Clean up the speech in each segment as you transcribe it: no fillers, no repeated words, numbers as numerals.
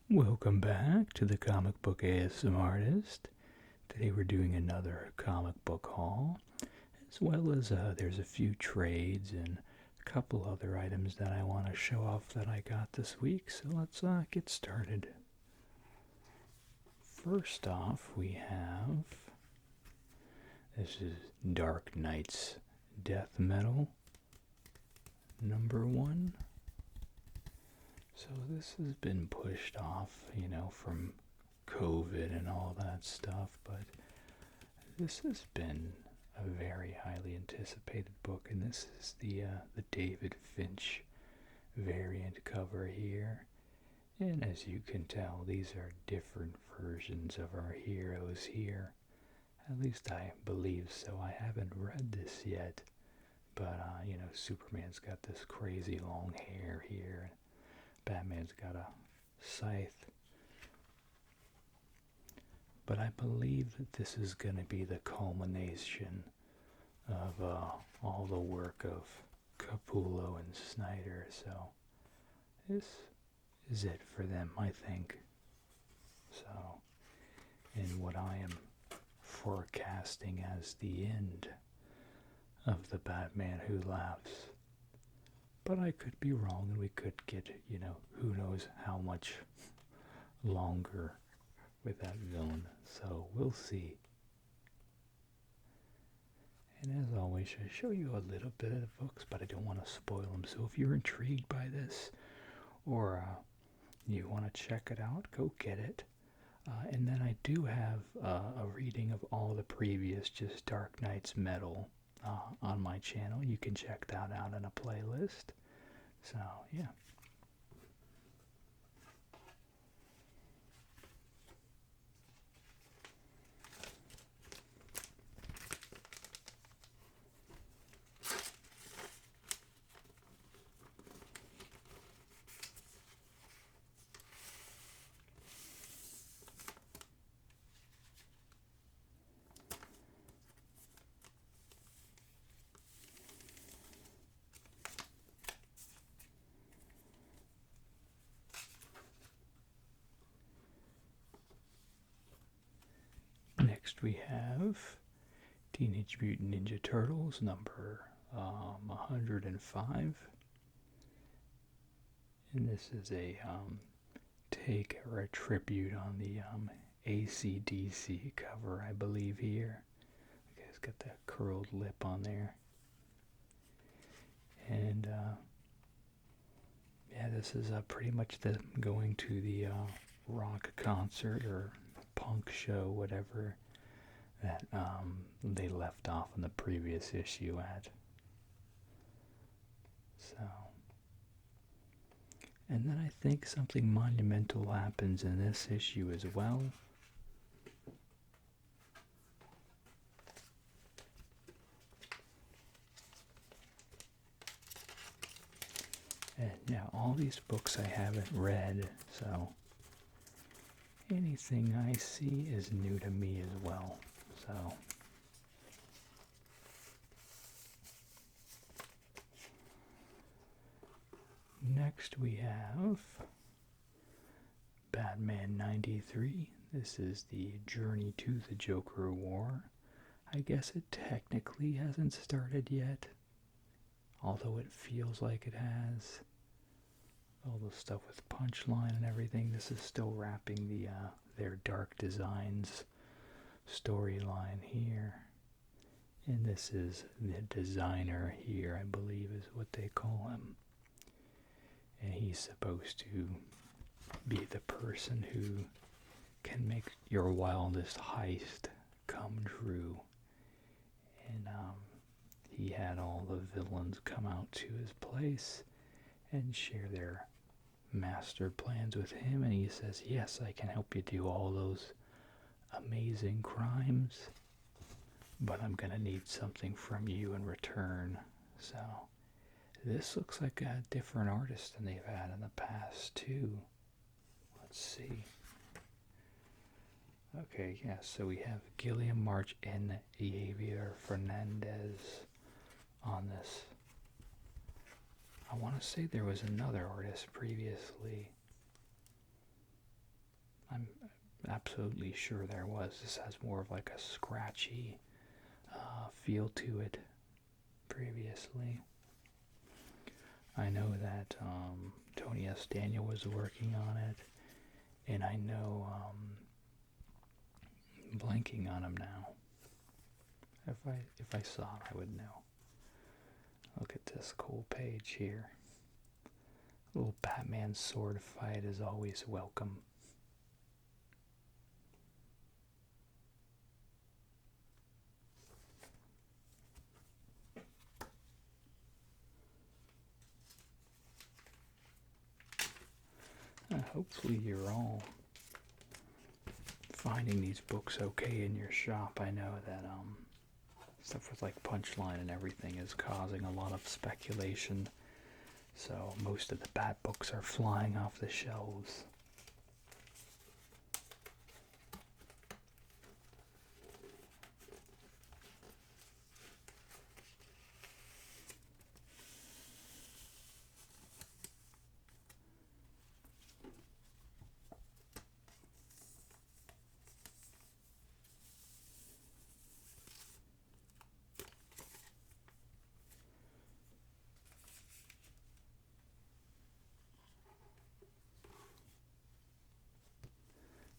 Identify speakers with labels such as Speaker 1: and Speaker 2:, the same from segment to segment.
Speaker 1: Welcome back to the Comic Book ASM Artist. Today we're doing another comic book haul, as well as there's a few trades and a couple other items that I want to show off that I got this week. So let's get started. First off, we have this is Dark Knight's Death Metal #1. So this has been pushed off, from COVID and all that stuff, but this has been a very highly anticipated book, and this is the David Finch variant cover here. And as you can tell, these are different versions of our heroes here. At least I believe so. I haven't read this yet, but Superman's got this crazy long hair here. Batman's got a scythe. But I believe that this is going to be the culmination of all the work of Capullo and Snyder. So this is it for them, I think. So, in what I am forecasting as the end of the Batman Who Laughs. But I could be wrong, and we could get, who knows how much longer with that villain. So we'll see. And as always, I show you a little bit of the books, but I don't want to spoil them. So if you're intrigued by this, or you want to check it out, go get it. And then I do have a reading of all the previous, just Dark Knight's Metal on my channel. You can check that out in a playlist. So, yeah. Next we have Teenage Mutant Ninja Turtles number 105. And this is a take or a tribute on the AC/DC cover, I believe here. You guys got that curled lip on there. And yeah, this is pretty much them going to the rock concert or punk show, whatever that they left off in the previous issue at. So, and then I think something monumental happens in this issue as well. And now all these books I haven't read, so anything I see is new to me as well. So next we have Batman 93. This is the Journey to the Joker War. I guess it technically hasn't started yet, although it feels like it has. All the stuff with Punchline and everything. This is still wrapping the their Dark Designs storyline here. And this is the designer here, I believe is what they call him. And he's supposed to be the person who can make your wildest heist come true. And he had all the villains come out to his place and share their master plans with him, and he says, yes, I can help you do all those amazing crimes, but I'm gonna need something from you in return. So this looks like a different artist than they've had in the past too. Let's see. Okay, yeah, so we have Gilliam March and Javier Fernandez on this. I want to say there was another artist previously. I'm absolutely sure there was. This has more of like a scratchy feel to it previously. I know that Tony S. Daniel was working on it, and I know blanking on him now. If I saw it, I would know. Look at this cool page here. A little Batman sword fight is always welcome. Hopefully you're all finding these books okay in your shop. I know that stuff with like Punchline and everything is causing a lot of speculation. So most of the Bat books are flying off the shelves.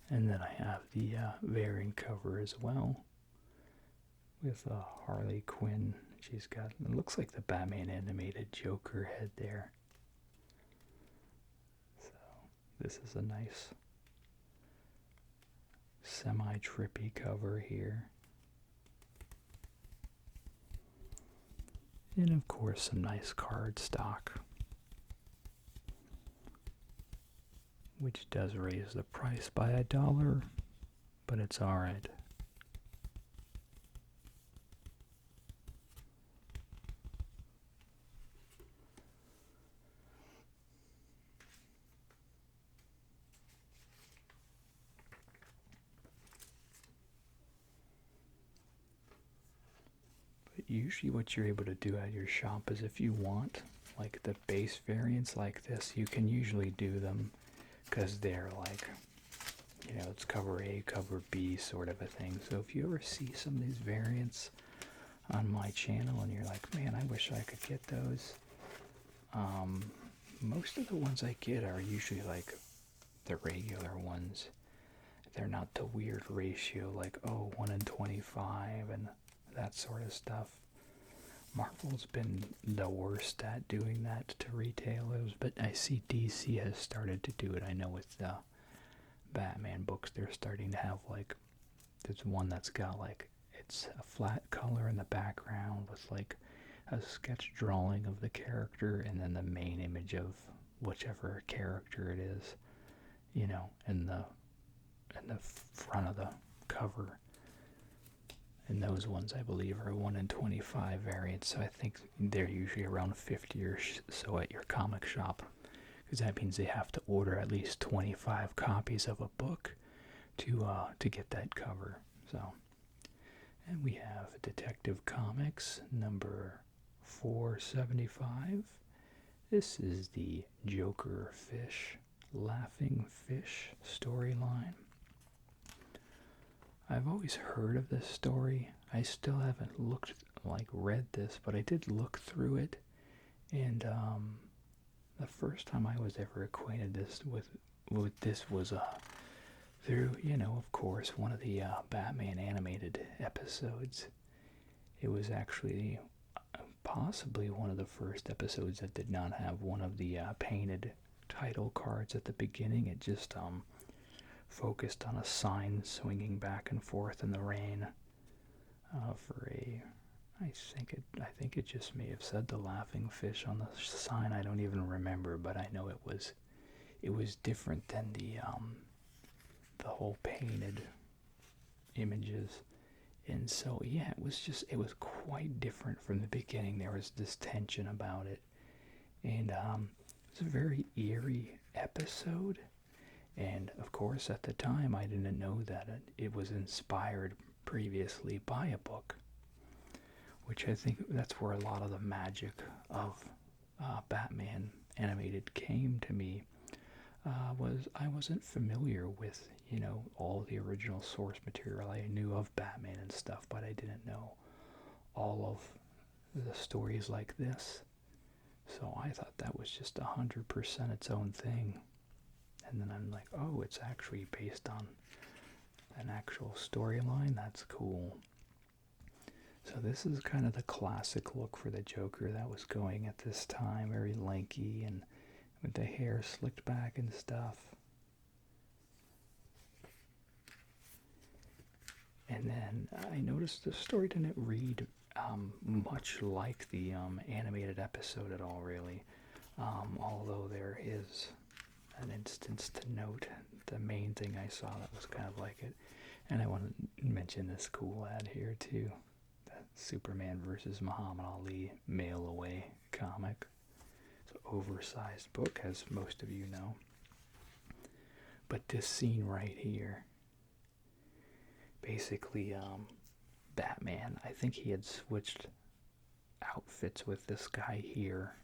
Speaker 1: And then I have the variant cover as well with Harley Quinn. She's got, it looks like the Batman animated Joker head there. So this is a nice semi-trippy cover here. And of course some nice card stock, which does raise the price by $1, but it's alright. But usually what you're able to do at your shop is if you want like the base variants like this, you can usually do them because they're like, you know, it's cover A, cover B sort of a thing. So if you ever see some of these variants on my channel and you're like, man, I wish I could get those, most of the ones I get are usually like the regular ones. They're not the weird ratio like, oh, 1 in 25 and that sort of stuff. Marvel's been the worst at doing that to retailers, but I see DC has started to do it. I know with the Batman books, they're starting to have like, there's one that's got like, it's a flat color in the background with like a sketch drawing of the character and then the main image of whichever character it is, you know, in the front of the cover. And those ones, I believe, are 1 in 25 variants, so I think they're usually around 50 or so at your comic shop, because that means they have to order at least 25 copies of a book to get that cover. So, and we have Detective Comics number 475. This is the Joker Fish, Laughing Fish storyline. I've always heard of this story. I still haven't read this, but I did look through it. And the first time I was ever acquainted with this was through, you know, of course, one of the Batman animated episodes. It was actually possibly one of the first episodes that did not have one of the painted title cards at the beginning. It just focused on a sign swinging back and forth in the rain I think it just may have said the laughing fish on the sign. I don't even remember, but I know it was different than the whole painted images. And so yeah, it was quite different from the beginning. There was this tension about it, and it was a very eerie episode. And of course, at the time, I didn't know that it was inspired previously by a book, which I think that's where a lot of the magic of Batman animated came to me. I wasn't familiar with, all the original source material. I knew of Batman and stuff, but I didn't know all of the stories like this. So I thought that was just 100% its own thing. And then I'm like, oh, it's actually based on an actual storyline? That's cool. So this is kind of the classic look for the Joker that was going at this time. Very lanky and with the hair slicked back and stuff. And then I noticed the story didn't read much like the animated episode at all, really. Although there is an instance to note. The main thing I saw that was kind of like it. And I want to mention this cool ad here, too. The Superman versus Muhammad Ali mail away comic. It's an oversized book, as most of you know. But this scene right here, basically, Batman, I think he had switched outfits with this guy here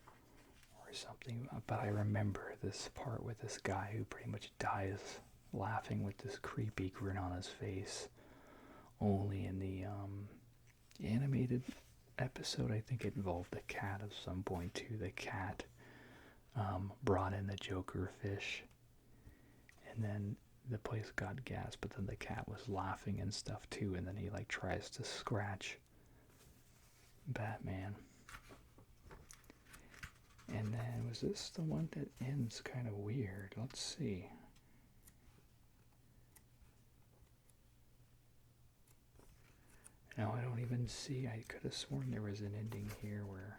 Speaker 1: or something, but I remember this part with this guy who pretty much dies laughing with this creepy grin on his face. Only in the animated episode, I think it involved a cat at some point too. The cat brought in the Joker fish, and then the place got gas, but then the cat was laughing and stuff too, and then he like tries to scratch Batman. And then was this the one that ends kind of weird? Let's see. No, I don't even see. I could have sworn there was an ending here where...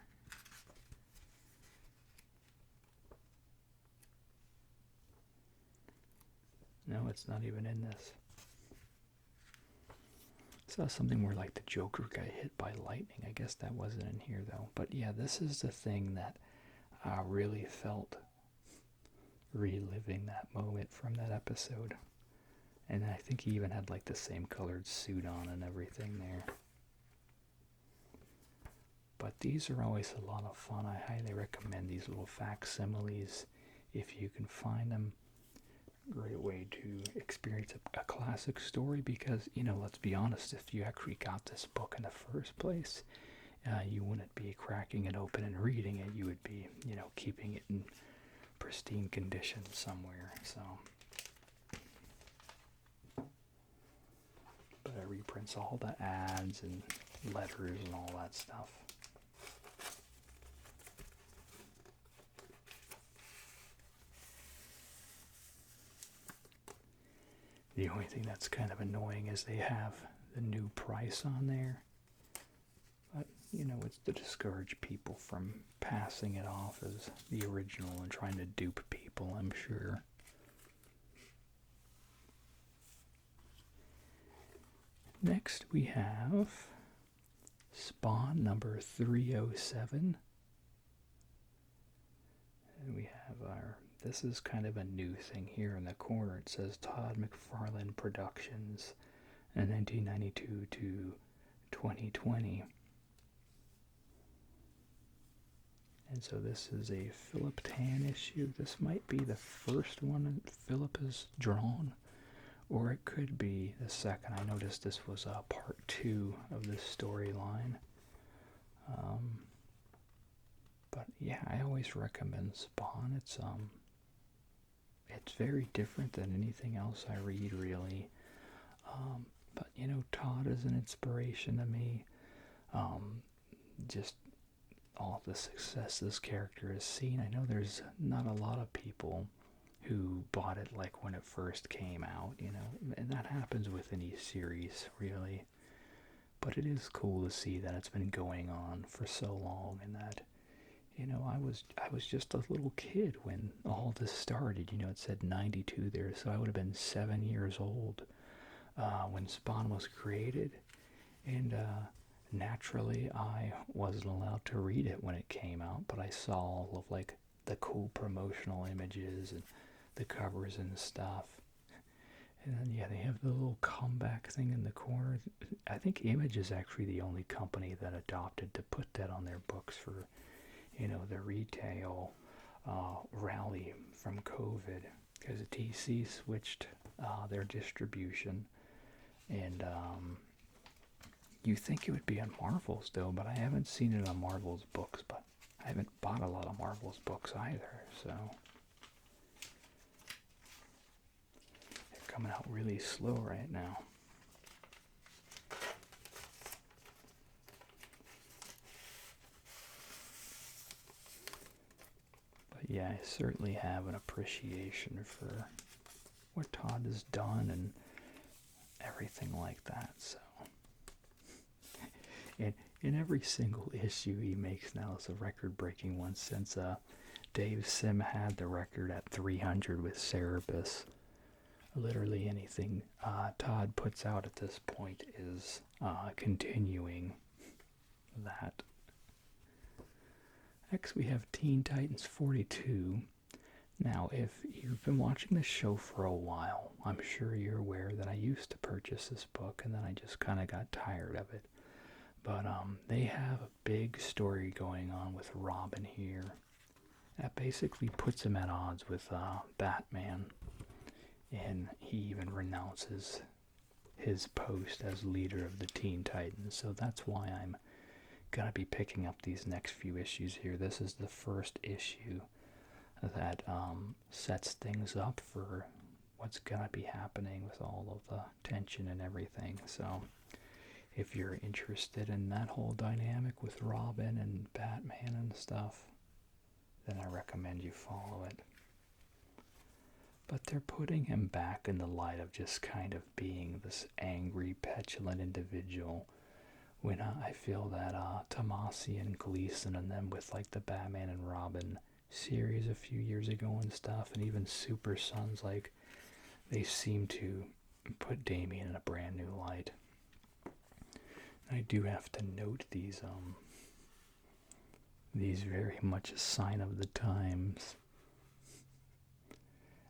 Speaker 1: No, it's not even in this. I saw something where like the Joker got hit by lightning. I guess that wasn't in here though. But yeah, this is the thing that I really felt reliving that moment from that episode. And I think he even had like the same colored suit on and everything there. But these are always a lot of fun. I highly recommend these little facsimiles if you can find them. Great way to experience a classic story because, let's be honest, if you actually got this book in the first place, you wouldn't be cracking it open and reading it. You would be, keeping it in pristine condition somewhere. So, but it reprints all the ads and letters and all that stuff. The only thing that's kind of annoying is they have the new price on there. But, it's to discourage people from passing it off as the original and trying to dupe people, I'm sure. Next we have Spawn number 307. And we have this is kind of a new thing here in the corner. It says Todd McFarlane Productions, 1992 to 2020. And so this is a Philip Tan issue. This might be the first one Philip has drawn, or it could be the second. I noticed this was part 2 of this storyline. But yeah, I always recommend Spawn. It's very different than anything else I read, really. But Todd is an inspiration to me. Just all the success this character has seen. I know there's not a lot of people who bought it like when it first came out, and that happens with any series, really. But it is cool to see that it's been going on for so long, and that, I was just a little kid when all this started. It said 92 there, so I would have been 7 years old when Spawn was created, and naturally I wasn't allowed to read it when it came out, but I saw all of like the cool promotional images and the covers and stuff. And then yeah, they have the little comeback thing in the corner. I think Image is actually the only company that adopted to put that on their books for, the retail. rally from COVID because DC switched their distribution, and you think it would be on Marvel still, but I haven't seen it on Marvel's books, but I haven't bought a lot of Marvel's books either, so they're coming out really slow right now. But yeah, I certainly have an appreciation for what Todd has done and everything like that, so. And in every single issue he makes now is a record-breaking one, since Dave Sim had the record at 300 with Cerebus. Literally anything Todd puts out at this point is continuing that. Next we have Teen Titans 42. Now, if you've been watching this show for a while, I'm sure you're aware that I used to purchase this book and then I just kind of got tired of it. But they have a big story going on with Robin here that basically puts him at odds with Batman, and he even renounces his post as leader of the Teen Titans. So that's why I'm going to be picking up these next few issues here. This is the first issue that sets things up for what's going to be happening with all of the tension and everything. So if you're interested in that whole dynamic with Robin and Batman and stuff, then I recommend you follow it. But they're putting him back in the light of just kind of being this angry, petulant individual, when I feel that Tomasi and Gleason and them with like the Batman and Robin series a few years ago and stuff, and even Super Sons, like, they seem to put Damian in a brand new light. I do have to note these very much a sign of the times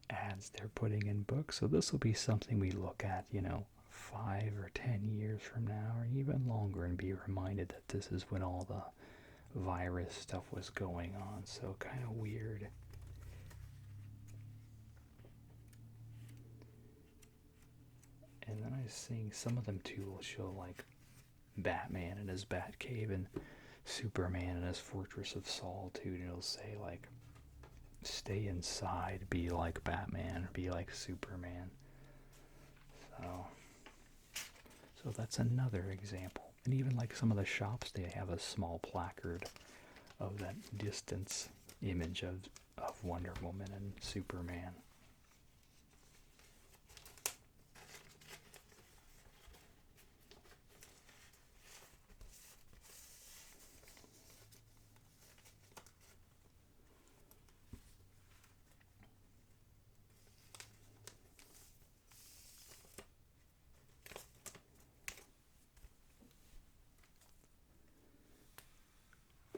Speaker 1: ads they're putting in books. So this will be something we look at, 5 or 10 years from now, or even longer, and be reminded that this is when all the virus stuff was going on. So kind of weird. And then I was seeing some of them too will show like Batman in his Batcave and Superman in his Fortress of Solitude, and it'll say like, stay inside, be like Batman, be like Superman. So that's another example. And even like some of the shops, they have a small placard of that distance image of Wonder Woman and Superman.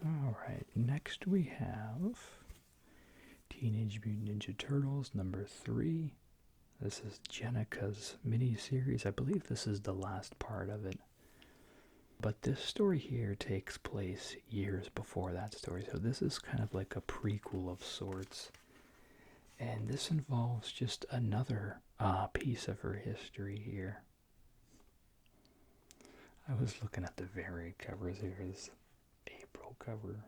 Speaker 1: Alright, next we have Teenage Mutant Ninja Turtles number 3. This is Jenica's mini-series. I believe this is the last part of it. But this story here takes place years before that story, so this is kind of like a prequel of sorts. And this involves just another piece of her history here. I was looking at the variant covers here. This April cover.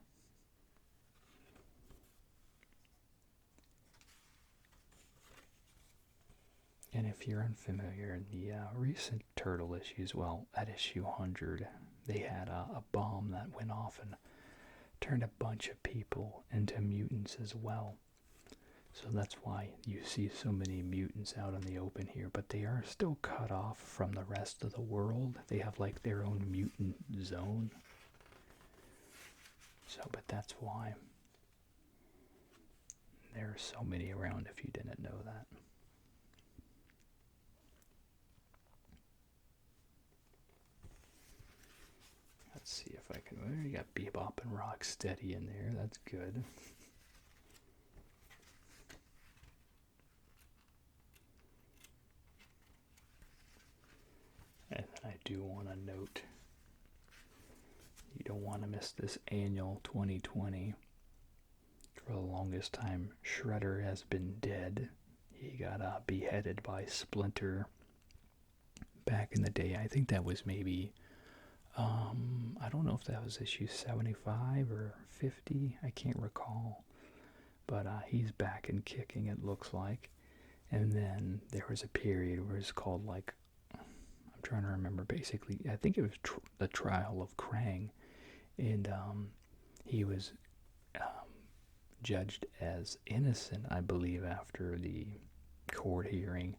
Speaker 1: And if you're unfamiliar, in the recent Turtle issues, well, at issue 100, they had a bomb that went off and turned a bunch of people into mutants as well. So that's why you see so many mutants out in the open here, but they are still cut off from the rest of the world. They have like their own mutant zone. So, but that's why there are so many around, if you didn't know that. Let's see if I can. Well, you got Bebop and Rocksteady in there. That's good. And then I do want to note, you don't want to miss this annual 2020 for the longest time, Shredder has been dead. He got beheaded by Splinter back in the day. I think that was maybe, I don't know if that was issue 75 or 50. I can't recall. But he's back and kicking, it looks like. And then there was a period where it's called, like, I'm trying to remember, basically, I think it was the trial of Krang. And he was judged as innocent, I believe, after the court hearing.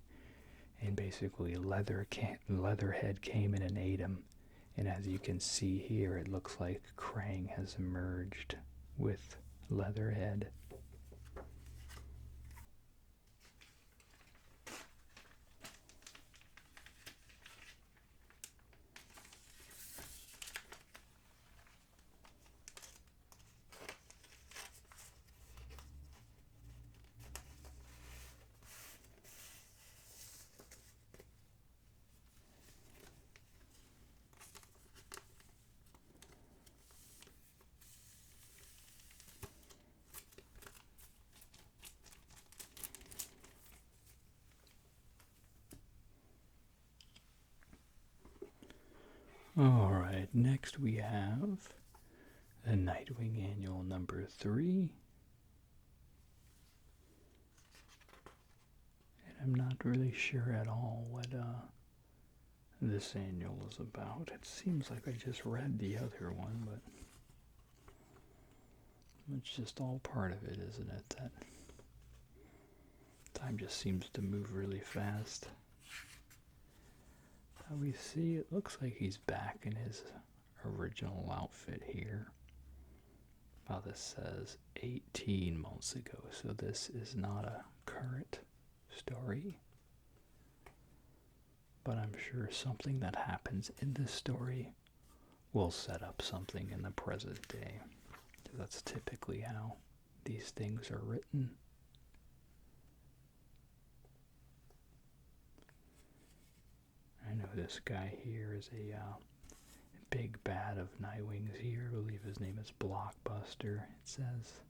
Speaker 1: And basically Leatherhead came in and ate him. And as you can see here, it looks like Krang has merged with Leatherhead. Alright, next we have the Nightwing Annual number 3. And I'm not really sure at all what this annual is about. It seems like I just read the other one, but it's just all part of it, isn't it? That time just seems to move really fast. We see it looks like he's back in his original outfit here. Well, this says 18 months ago, so this is not a current story. But I'm sure something that happens in this story will set up something in the present day. That's typically how these things are written. I know this guy here is a big bad of Nightwing's here. I believe his name is Blockbuster, it says.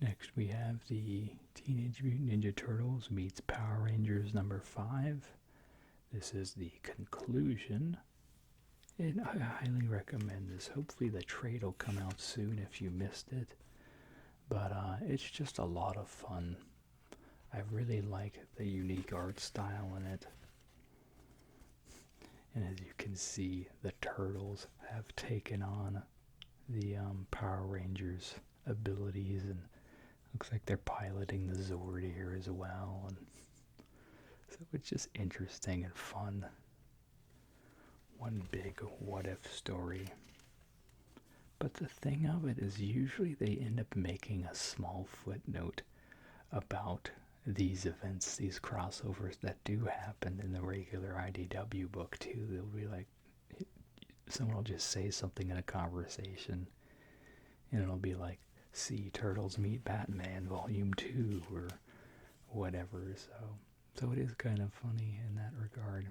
Speaker 1: Next we have the Teenage Mutant Ninja Turtles meets Power Rangers number 5. This is the conclusion. And I highly recommend this. Hopefully the trade will come out soon if you missed it. But it's just a lot of fun. I really like the unique art style in it. And as you can see, the Turtles have taken on the Power Rangers abilities, and looks like they're piloting the Zord here as well. And so it's just interesting and fun. One big what-if story. But the thing of it is usually they end up making a small footnote about these events, these crossovers that do happen in the regular IDW book too. They'll be like, someone will just say something in a conversation, and it'll be like, see Turtles Meet Batman Volume 2 or whatever. So it is kind of funny in that regard.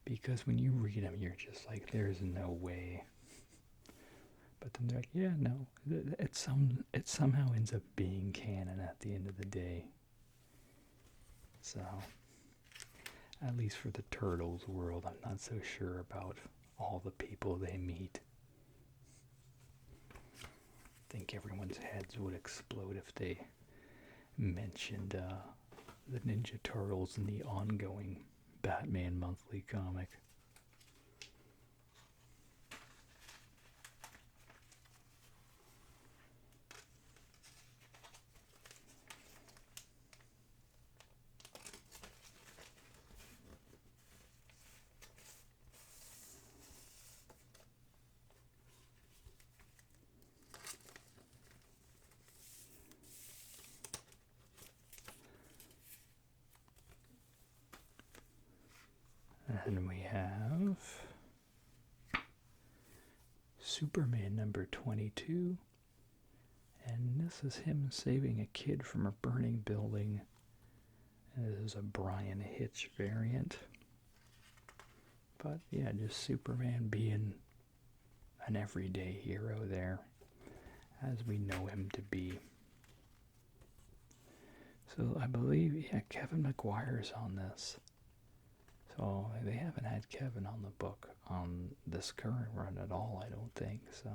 Speaker 1: Because when you read them, you're just like, there's no way. But then they're like, yeah, no, it somehow ends up being canon at the end of the day. So, at least for the Turtles world, I'm not so sure about all the people they meet. I think everyone's heads would explode if they mentioned the Ninja Turtles in the ongoing Batman monthly comic. And we have Superman number 22. And this is him saving a kid from a burning building. This is a Brian Hitch variant. But yeah, just Superman being an everyday hero there, as we know him to be. So I believe, yeah, Kevin McGuire's on this. So they haven't had Kevin on the book on this current run at all, I don't think, so.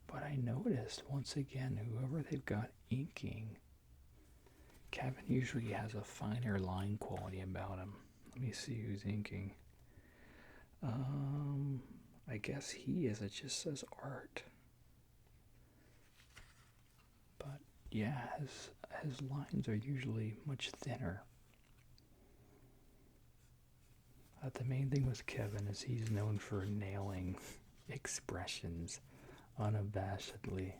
Speaker 1: But I noticed, once again, whoever they've got inking, Kevin usually has a finer line quality about him. Let me see who's inking. I guess he is, it just says art. But yeah, his lines are usually much thinner. The main thing with Kevin is he's known for nailing expressions unabashedly.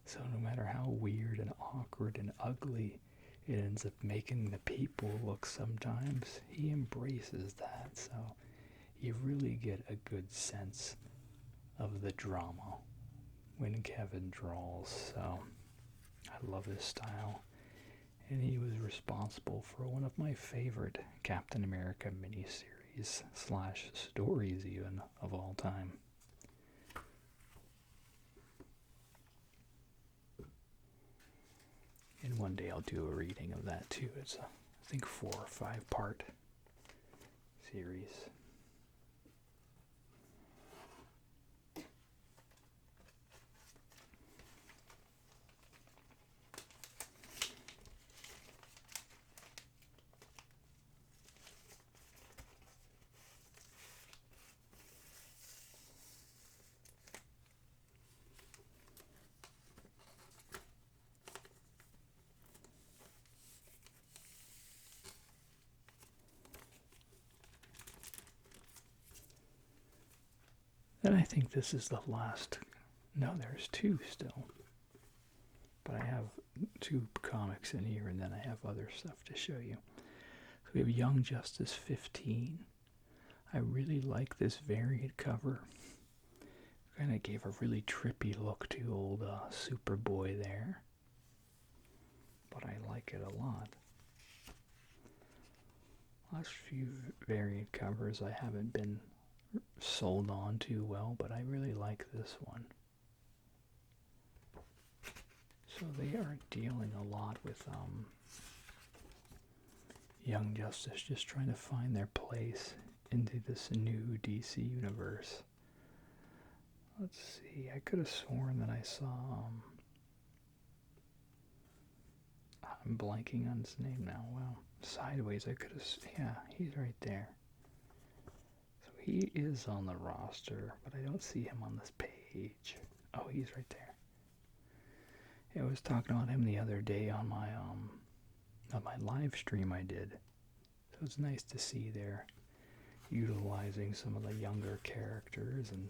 Speaker 1: So no matter how weird and awkward and ugly it ends up making the people look sometimes, he embraces that. So you really get a good sense of the drama when Kevin draws. So I love his style. And he was responsible for one of my favorite Captain America miniseries / stories even of all time. And one day I'll do a reading of that too. It's a, I think, 4 or 5 part series. And I think this is the last. No, there's 2 still. But I have 2 comics in here, and then I have other stuff to show you. So we have Young Justice 15. I really like this variant cover. Kind of gave a really trippy look to old Superboy there. But I like it a lot. Last few variant covers I haven't been sold on too well, but I really like this one. So they are dealing a lot with Young Justice, just trying to find their place into this new DC universe. Let's see, I could have sworn that I saw I'm blanking on his name now. Wow. Sideways, I could have, yeah, he's right there. So he is on the roster, but I don't see him on this page. Oh, he's right there. Yeah, I was talking about him the other day on my live stream I did. So it's nice to see they're utilizing some of the younger characters and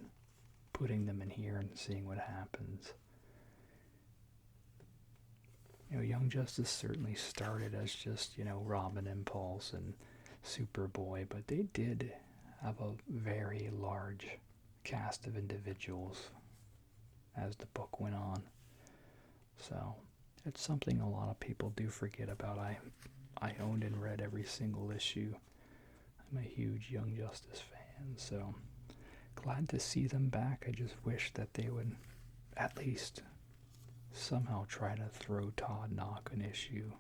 Speaker 1: putting them in here and seeing what happens. You know, Young Justice certainly started as just, Robin Impulse and Superboy, but they did have a very large cast of individuals as the book went on. So it's something a lot of people do forget about. I owned and read every single issue. I'm a huge Young Justice fan, so glad to see them back. I just wish that they would at least somehow try to throw Todd Knock an issue.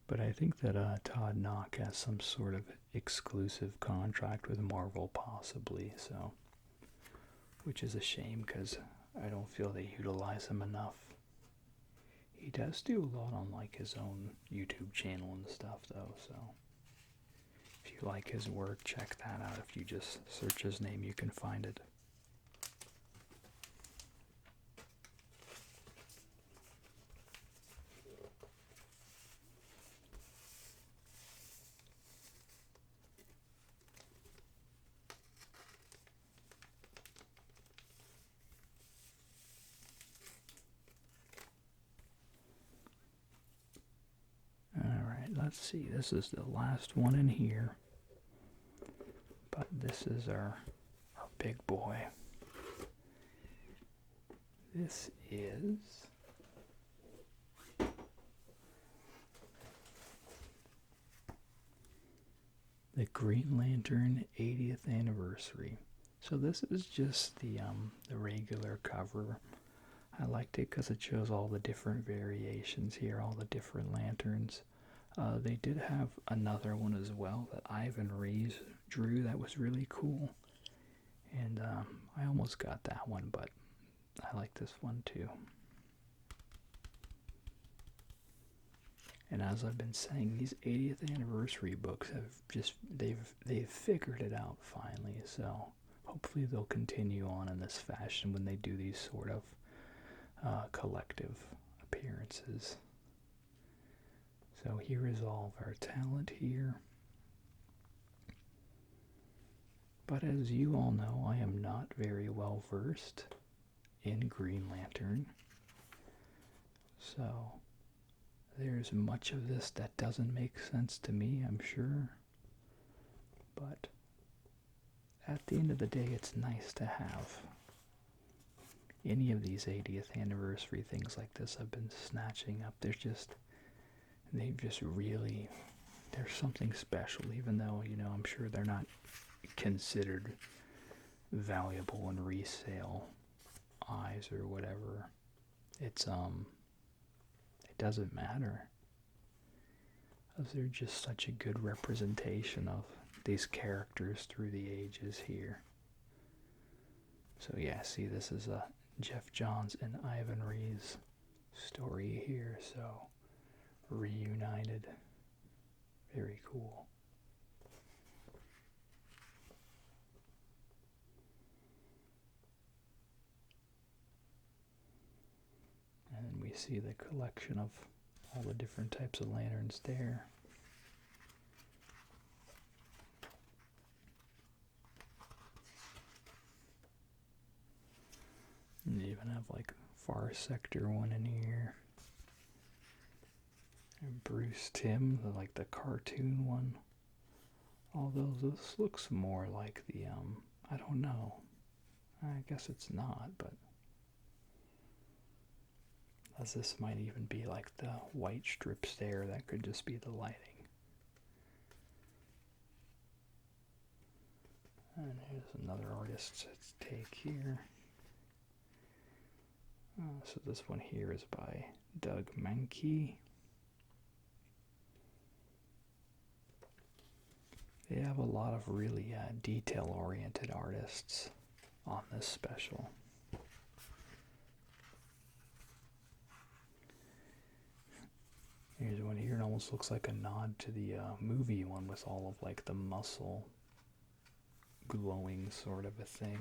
Speaker 1: But I think that Todd Knock has some sort of exclusive contract with Marvel, possibly, so, which is a shame because I don't feel they utilize him enough. He does do a lot on like his own YouTube channel and stuff though, so if you like his work, check that out. If you just search his name, you can find it. Alright, let's see. This is the last one in here. But this is our big boy. This is the Green Lantern 80th anniversary. So this is just the regular cover. I liked it because it shows all the different variations here, all the different lanterns. They did have another one as well that Ivan Reis drew that was really cool. And I almost got that one, but I like this one too. And as I've been saying, these 80th anniversary books have just they've figured it out finally. So hopefully they'll continue on in this fashion when they do these sort of collective appearances. So here is all of our talent here. But as you all know, I am not very well versed in Green Lantern. So there's much of this that doesn't make sense to me, I'm sure. But at the end of the day, it's nice to have any of these 80th anniversary things like this I've been snatching up. There's something special, even though, I'm sure they're not considered valuable in resale eyes or whatever. It doesn't matter, because they're just such a good representation of these characters through the ages here. So yeah, see, this is a Jeff Johns and Ivan Reis story here, so reunited. Very cool. And then we see the collection of all the different types of lanterns there. And they even have like Far Sector one in here. And Bruce Timm, like the cartoon one. Although this looks more like the, I don't know. I guess it's not, but as this might even be like the white strips there, that could just be the lighting. And here's another artist's take here. So this one here is by Doug Mankey. They have a lot of really detail-oriented artists on this special. Here's one here. It almost looks like a nod to the movie one with all of like the muscle glowing sort of a thing.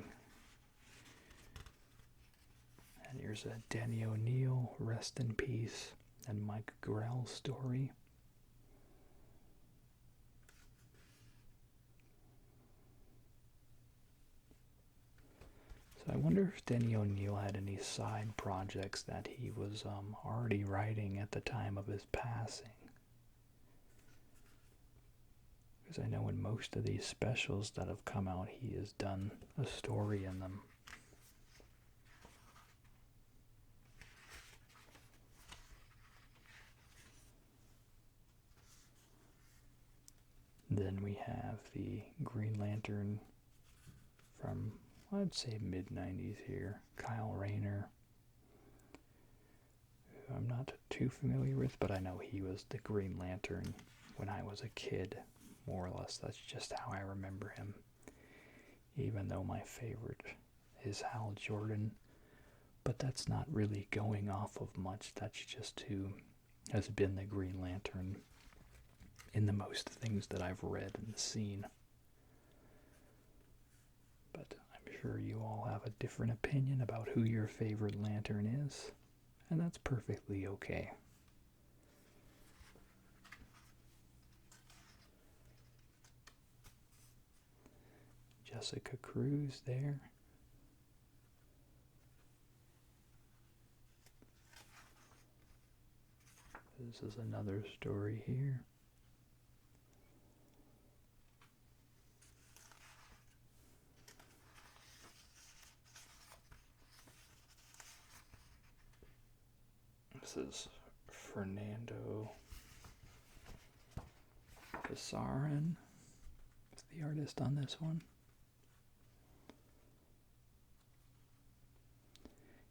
Speaker 1: And here's a Denny O'Neil, Rest in Peace, and Mike Grell story. So I wonder if Denny O'Neil had any side projects that he was already writing at the time of his passing. Because I know in most of these specials that have come out, he has done a story in them. Then we have the Green Lantern from, I'd say, mid-90s here, Kyle Rayner, who I'm not too familiar with, but I know he was the Green Lantern when I was a kid, more or less. That's just how I remember him, even though my favorite is Hal Jordan, But that's not really going off of much. That's just who has been the Green Lantern in the most things that I've read and seen. But I'm sure you all have a different opinion about who your favorite Lantern is, and that's perfectly okay. Jessica Cruz there. This is another story here. This is Fernando Pisarin. It's the artist on this one.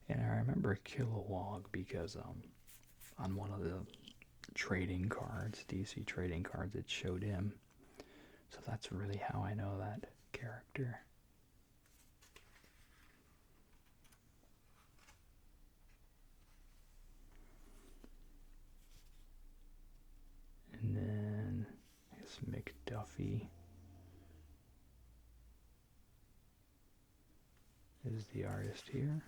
Speaker 1: And I remember Kilowog because on one of the trading cards, DC trading cards, it showed him. So that's really how I know that character. And then it's McDuffie is the artist here.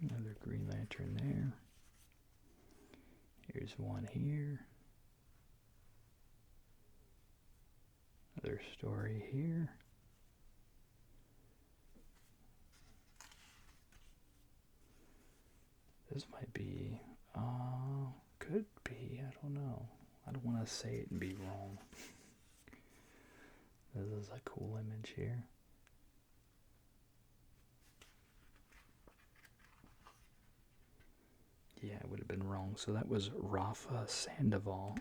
Speaker 1: Another Green Lantern there. Here's one here. Another story here. This might be, could be, I don't know. I don't want to say it and be wrong. This is a cool image here. Yeah, it would have been wrong. So that was Rafa Sandoval.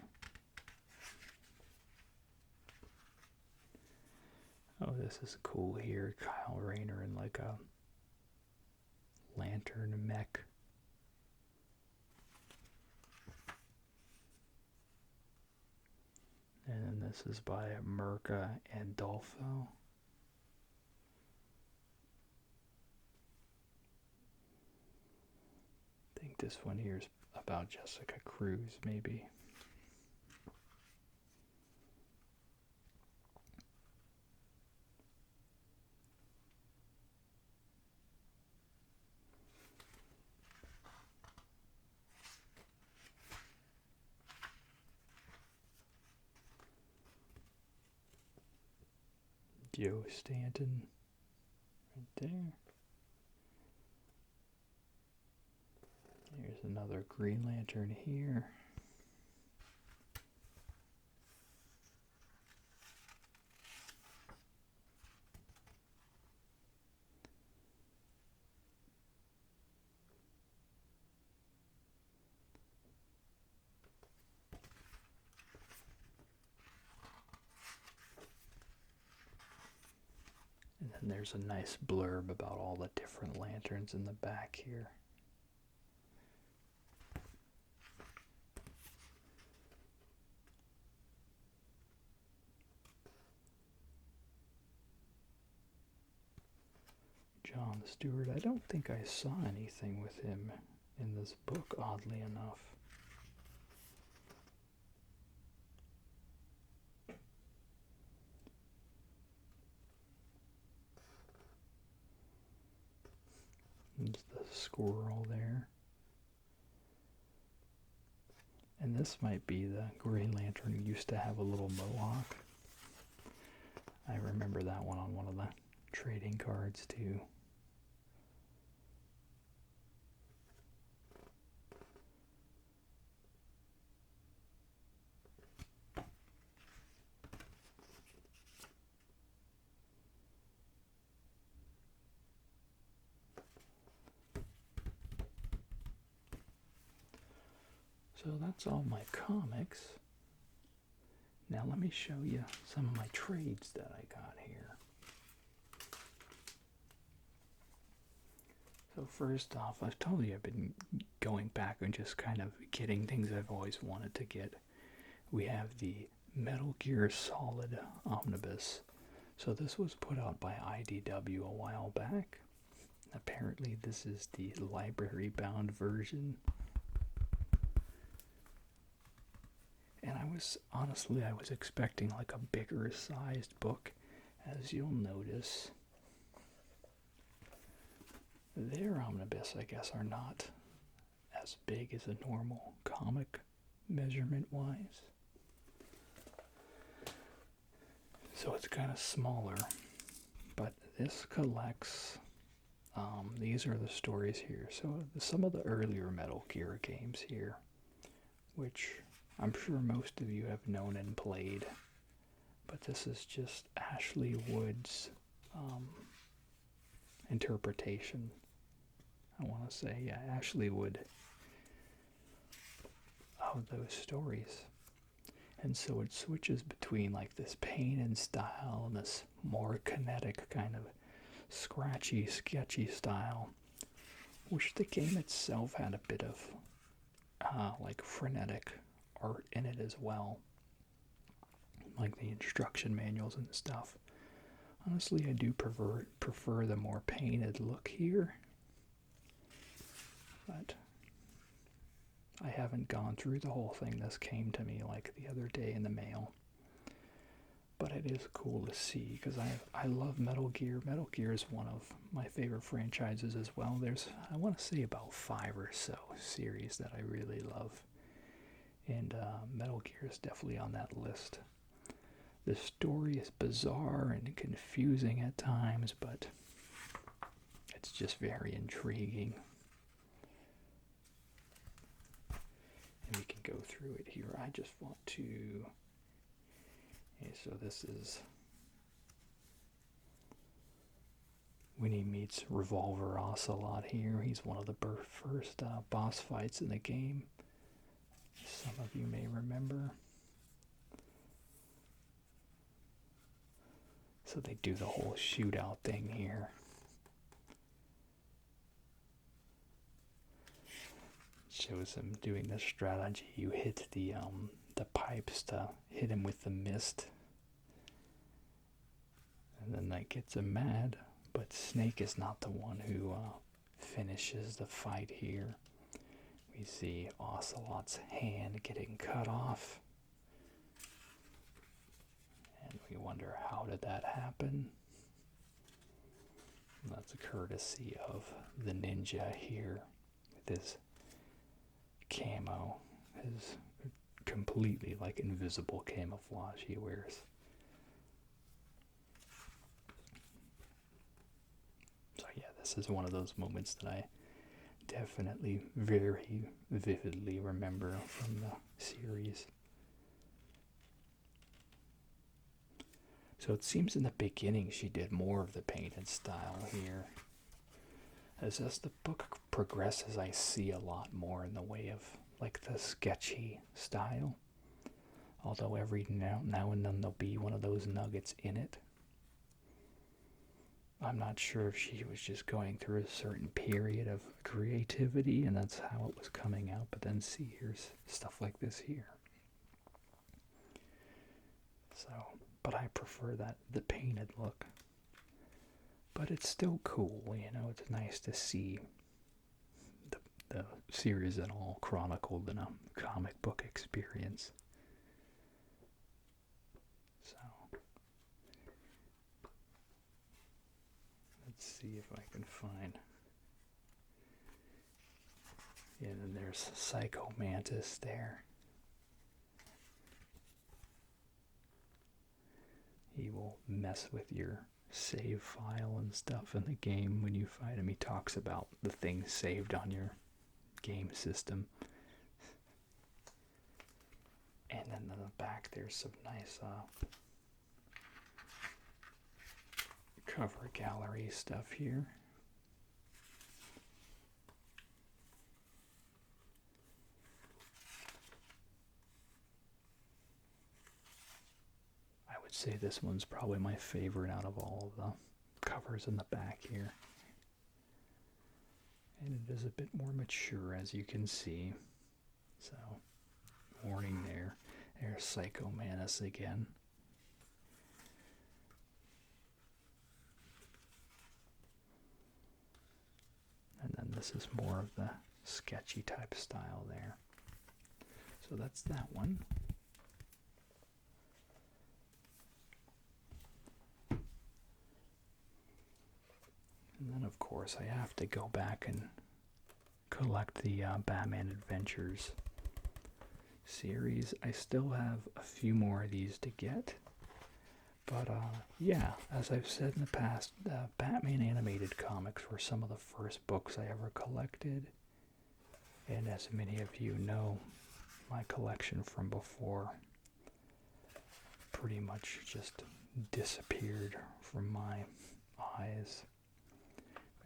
Speaker 1: Oh, this is cool here. Kyle Rayner in like a lantern mech. And then this is by Mirka Andolfo. I think this one here is about Jessica Cruz, maybe. Joe Stanton, right there. Here's another Green Lantern here. And then there's a nice blurb about all the different lanterns in the back here. John Stewart, I don't think I saw anything with him in this book, oddly enough. There's the squirrel there. And this might be the Green Lantern who used to have a little mohawk. I remember that one on one of the trading cards too. So that's all my comics. Now let me show you some of my trades that I got here. So first off, I've told you I've been going back and just kind of getting things I've always wanted to get. We have the Metal Gear Solid Omnibus. So this was put out by IDW a while back. Apparently this is the library-bound version. And I was expecting like a bigger sized book. As you'll notice, their omnibus, I guess, are not as big as a normal comic measurement-wise. So it's kind of smaller. But this collects, these are the stories here. So some of the earlier Metal Gear games here, which I'm sure most of you have known and played. But this is just Ashley Wood's interpretation. I want to say, yeah, Ashley Wood of those stories. And so it switches between like this painted style and this more kinetic kind of scratchy, sketchy style, which the game itself had a bit of like frenetic art in it as well, like the instruction manuals and stuff. Honestly, I do prefer the more painted look here, but I haven't gone through the whole thing. This came to me like the other day in the mail. But it is cool to see because I love Metal Gear. Metal Gear is one of my favorite franchises as well. There's, I want to say, about 5 or so series that I really love. And Metal Gear is definitely on that list. The story is bizarre and confusing at times, but it's just very intriguing. And we can go through it here. I just want to... Okay, so this is when he meets Revolver Ocelot here. He's one of the first boss fights in the game. Some of you may remember. So they do the whole shootout thing here. Shows him doing this strategy. You hit the pipes to hit him with the mist. And then that gets him mad. But Snake is not the one who finishes the fight here. We see Ocelot's hand getting cut off. And we wonder, how did that happen? And that's a courtesy of the ninja here with his camo, his completely like invisible camouflage he wears. So yeah, this is one of those moments that I definitely very vividly remember from the series. So it seems in the beginning she did more of the painted style here. As the book progresses, I see a lot more in the way of like the sketchy style. Although every now and then there'll be one of those nuggets in it. I'm not sure if she was just going through a certain period of creativity and that's how it was coming out. But then see, here's stuff like this here. So, but I prefer the painted look. But it's still cool, you know, it's nice to see the series at all chronicled in a comic book experience. So, let's see if I can find. Yeah, and then there's Psycho Mantis there. He will mess with your save file and stuff in the game when you fight him. He talks about the things saved on your game system. And then in the back there's some nice cover gallery stuff here. I would say this one's probably my favorite out of all of the covers in the back here. And it is a bit more mature, as you can see. So, warning there. There's Psycho Manus again. And then this is more of the sketchy type style there. So that's that one. And then, of course, I have to go back and collect the Batman Adventures series. I still have a few more of these to get. But, yeah, as I've said in the past, Batman animated comics were some of the first books I ever collected. And as many of you know, my collection from before pretty much just disappeared from my eyes.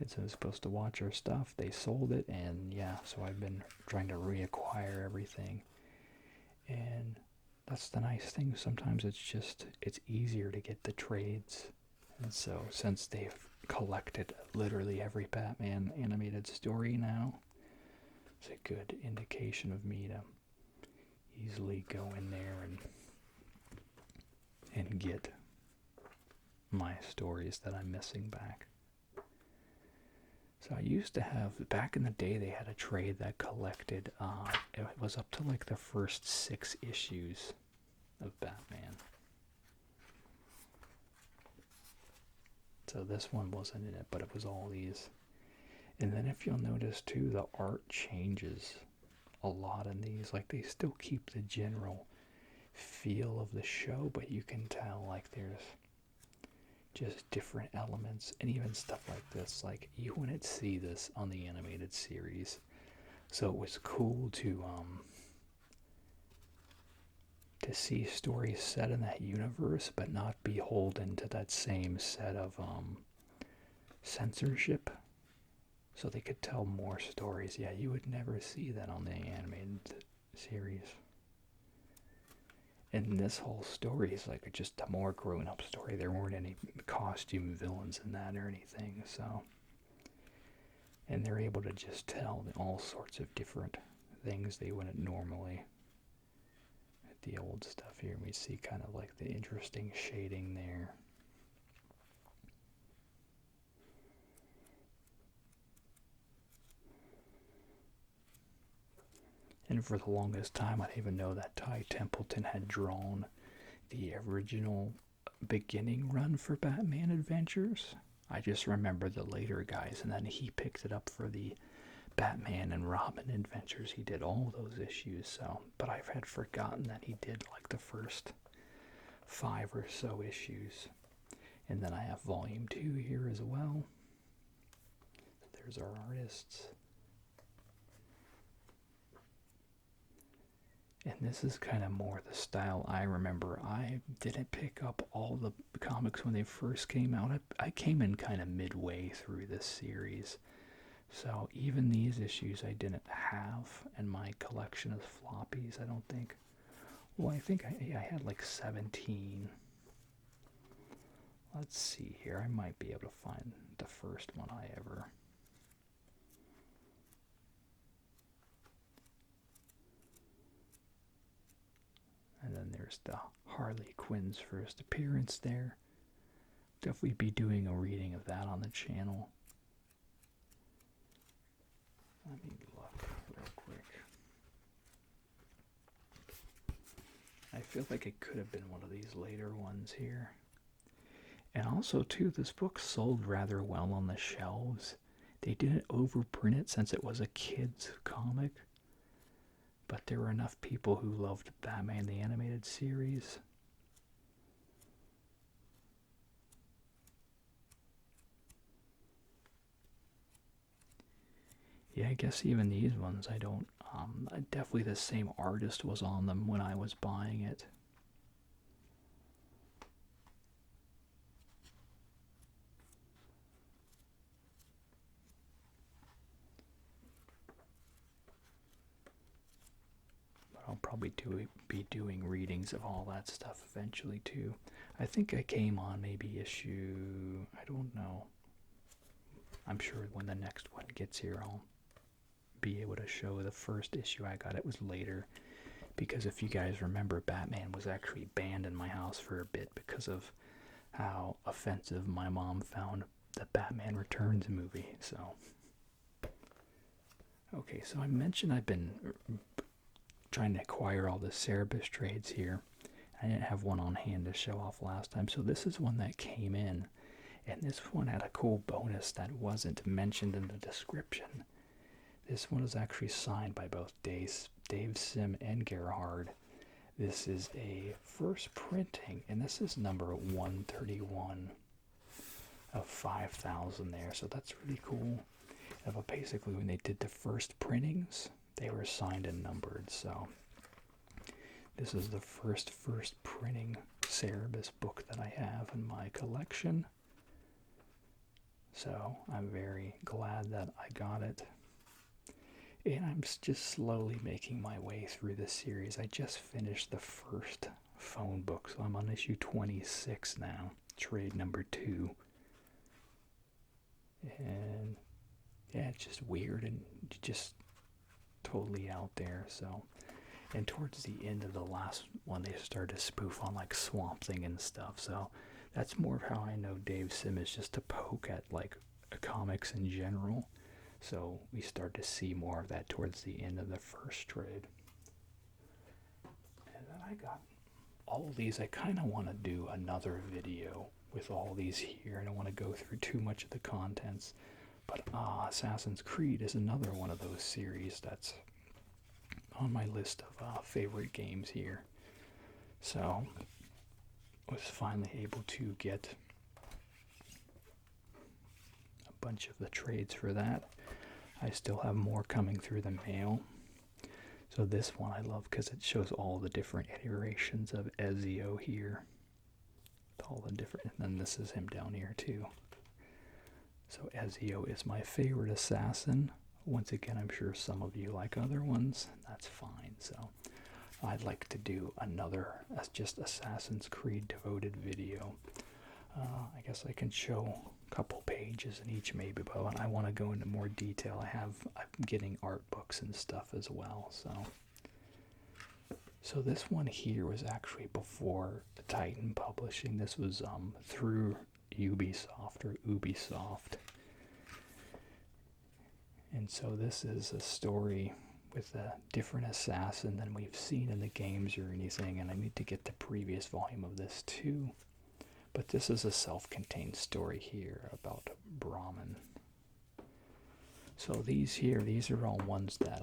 Speaker 1: It's I was supposed to watch our stuff. They sold it, and yeah, so I've been trying to reacquire everything. And that's the nice thing. Sometimes it's easier to get the trades. And so since they've collected literally every Batman animated story now, it's a good indication of me to easily go in there and get my stories that I'm missing back. So I used to have, back in the day, they had a trade that collected, it was up to like the first 6 issues of Batman. So this one wasn't in it, but it was all these. And then if you'll notice too, the art changes a lot in these. Like they still keep the general feel of the show, but you can tell like there's just different elements, and even stuff like this. Like you wouldn't see this on the animated series, so it was cool to see stories set in that universe, but not beholden to that same set of censorship. So they could tell more stories. Yeah, you would never see that on the animated series. And this whole story is like just a more grown-up story. There weren't any costume villains in that or anything, so. And they're able to just tell all sorts of different things they wouldn't normally. At the old stuff here, we see kind of like the interesting shading there. And for the longest time, I didn't even know that Ty Templeton had drawn the original beginning run for Batman Adventures. I just remember the later guys, and then he picked it up for the Batman and Robin Adventures. He did all those issues, so, but I had forgotten that he did like the first 5 or so issues. And then I have volume 2 here as well. There's our artists. And this is kind of more the style I remember. I didn't pick up all the comics when they first came out. I came in kind of midway through this series. So even these issues I didn't have in my collection of floppies, I don't think. Well, I think I had like 17. Let's see here. I might be able to find the first one I ever... And then there's the Harley Quinn's first appearance there. Definitely be doing a reading of that on the channel. Let me look real quick. I feel like it could have been one of these later ones here. And also, too, this book sold rather well on the shelves. They didn't overprint it since it was a kid's comic. But there were enough people who loved Batman the Animated Series. Yeah, I guess even these ones, I don't, definitely the same artist was on them when I was buying it. I'll probably be doing readings of all that stuff eventually too. I think I came on maybe issue, I don't know. I'm sure when the next one gets here, I'll be able to show the first issue I got. It was later, because if you guys remember, Batman was actually banned in my house for a bit because of how offensive my mom found the Batman Returns movie. So, okay, so I mentioned I've been trying to acquire all the Cerebus trades here. I didn't have one on hand to show off last time, so this is one that came in, and this one had a cool bonus that wasn't mentioned in the description. This one is actually signed by both Dave Sim and Gerhard. This is a first printing, and this is number 131 of 5,000 there, so that's really cool. But basically, when they did the first printings, they were signed and numbered, so this is the first printing Cerebus book that I have in my collection. So I'm very glad that I got it. And I'm just slowly making my way through this series. I just finished the first phone book, so I'm on issue 26 now, trade number 2. And yeah, it's just weird and just totally out there. So, and towards the end of the last one, they started to spoof on like Swamp Thing and stuff. So that's more of how I know Dave Sim is, just to poke at like comics in general. So we start to see more of that towards the end of the first trade. And then I got all of these. I kind of want to do another video with all these here. I don't want to go through too much of the contents. But Assassin's Creed is another one of those series that's on my list of favorite games here. So I was finally able to get a bunch of the trades for that. I still have more coming through the mail. So this one I love because it shows all the different iterations of Ezio here. All the different, and then this is him down here too. So Ezio is my favorite assassin. Once again, I'm sure some of you like other ones. That's fine. So I'd like to do another just Assassin's Creed devoted video. I guess I can show a couple pages in each maybe, but I want to go into more detail. I'm getting art books and stuff as well. So this one here was actually before Titan Publishing. This was through Ubisoft or Ubisoft. And so this is a story with a different assassin than we've seen in the games or anything, and I need to get the previous volume of this too. But this is a self-contained story here about Brahmin. So these are all ones that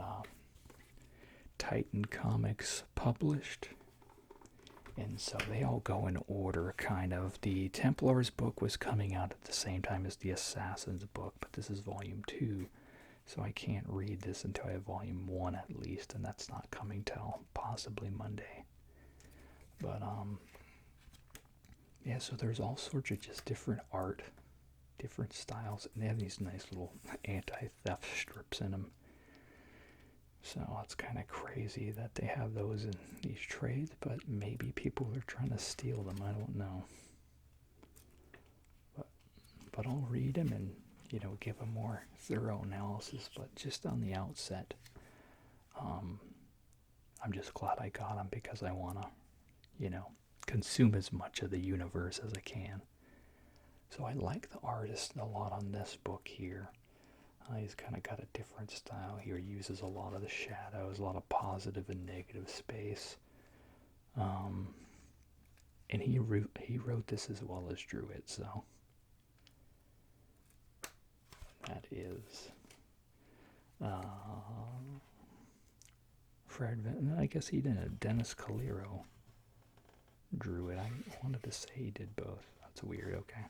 Speaker 1: Titan Comics published. And so they all go in order, kind of. The Templars book was coming out at the same time as the Assassins book, but this is volume 2. So I can't read this until I have volume 1 at least, and that's not coming till possibly Monday. But, yeah, so there's all sorts of just different art, different styles, and they have these nice little anti-theft strips in them. So it's kind of crazy that they have those in these trades, but maybe people are trying to steal them. I don't know. But I'll read them and, give a more thorough analysis. But just on the outset, I'm just glad I got them because I want to, consume as much of the universe as I can. So I like the artist a lot on this book here. He's kind of got a different style here. He uses a lot of the shadows, a lot of positive and negative space. And he wrote this as well as drew it, so that is Fred. I guess he didn't. Dennis Calero drew it. I wanted to say he did both. That's weird. Okay.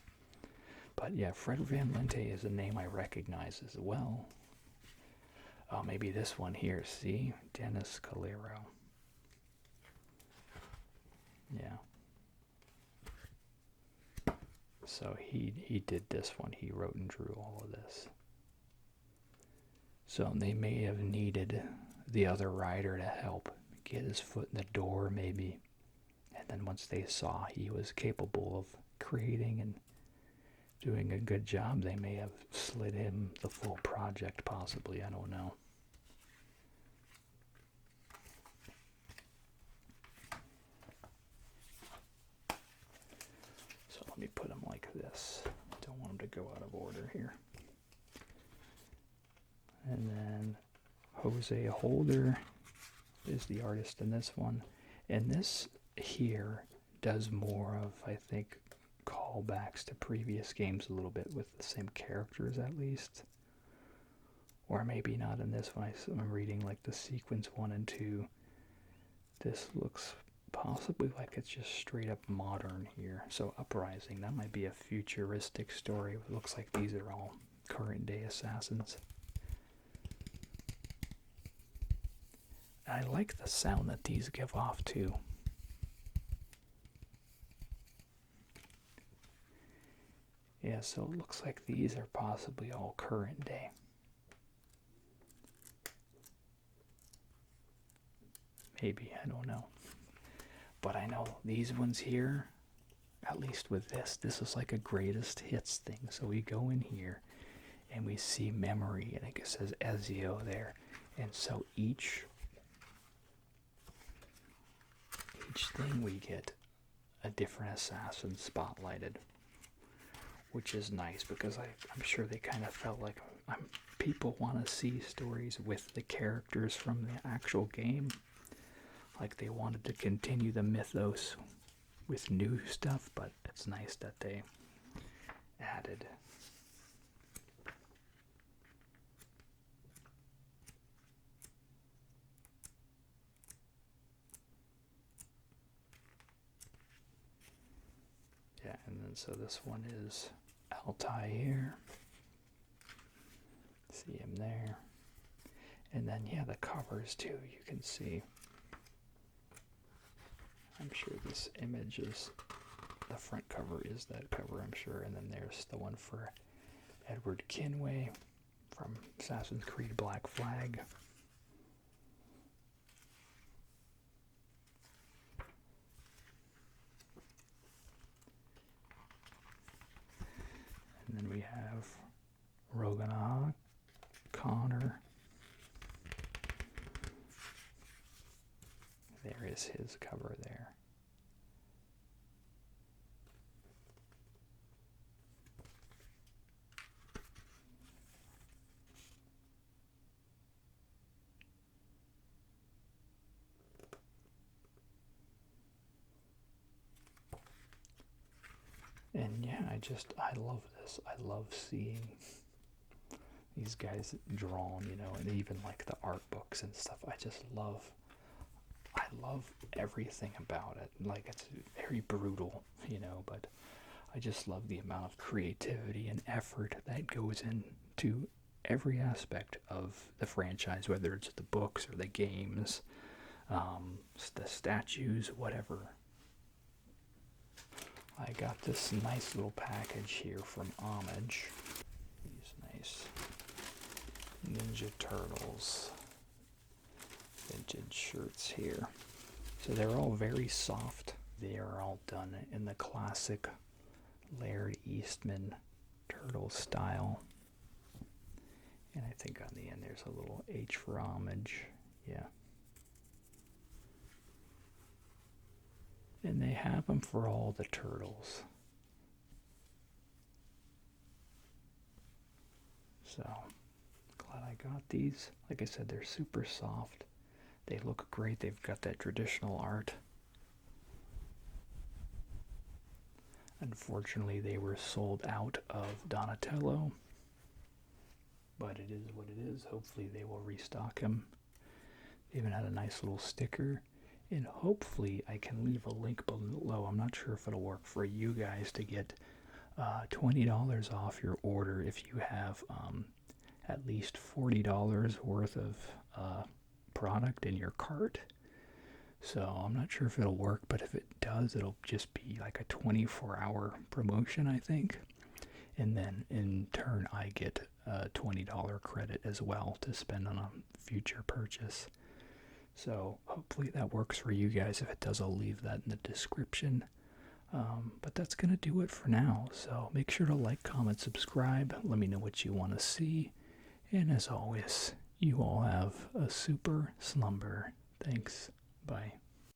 Speaker 1: But yeah, Fred Van Lente is a name I recognize as well. Oh, maybe this one here. See? Dennis Calero. Yeah. So he did this one. He wrote and drew all of this. So they may have needed the other writer to help get his foot in the door, maybe. And then once they saw he was capable of creating and doing a good job, they may have slid him the full project, possibly. I don't know. So let me put them like this. Don't want them to go out of order here. And then Jose Holder is the artist in this one. And this here does more of, I think, callbacks to previous games a little bit with the same characters at least. Or maybe not in this one. I'm reading like the sequence 1 and 2. This looks possibly like it's just straight up modern here. So Uprising, that might be a futuristic story. It looks like these are all current day assassins. I like the sound that these give off too. Yeah, so it looks like these are possibly all current day. Maybe, I don't know. But I know these ones here, at least with this is like a greatest hits thing. So we go in here and we see memory, and it says Ezio there. And so each thing we get a different assassin spotlighted, which is nice because I'm sure they kind of felt like people want to see stories with the characters from the actual game. Like they wanted to continue the mythos with new stuff, but it's nice that they added. Yeah, and then so this one is Altair. See him there. And then, yeah, the covers too, you can see. I'm sure this image is, the front cover is that cover, I'm sure. And then there's the one for Edward Kenway from Assassin's Creed Black Flag. And then we have Roganah Connor. There is his cover there. And yeah, I love this. I love seeing these guys drawn, and even like the art books and stuff. I love everything about it. Like, it's very brutal, but I just love the amount of creativity and effort that goes into every aspect of the franchise, whether it's the books or the games, the statues, whatever. I got this nice little package here from Homage. These nice Ninja Turtles vintage shirts here. So they're all very soft. They are all done in the classic Laird Eastman turtle style. And I think on the end there's a little H for Homage. Yeah. And they have them for all the turtles. So, glad I got these. Like I said, they're super soft. They look great. They've got that traditional art. Unfortunately, they were sold out of Donatello. But it is what it is. Hopefully they will restock them. They even had a nice little sticker. And hopefully I can leave a link below. I'm not sure if it'll work for you guys to get $20 off your order if you have at least $40 worth of product in your cart. So I'm not sure if it'll work, but if it does, it'll just be like a 24-hour promotion, I think. And then in turn, I get a $20 credit as well to spend on a future purchase. So hopefully that works for you guys. If it does, I'll leave that in the description. But that's going to do it for now. So make sure to like, comment, subscribe. Let me know what you want to see. And as always, you all have a super slumber. Thanks. Bye.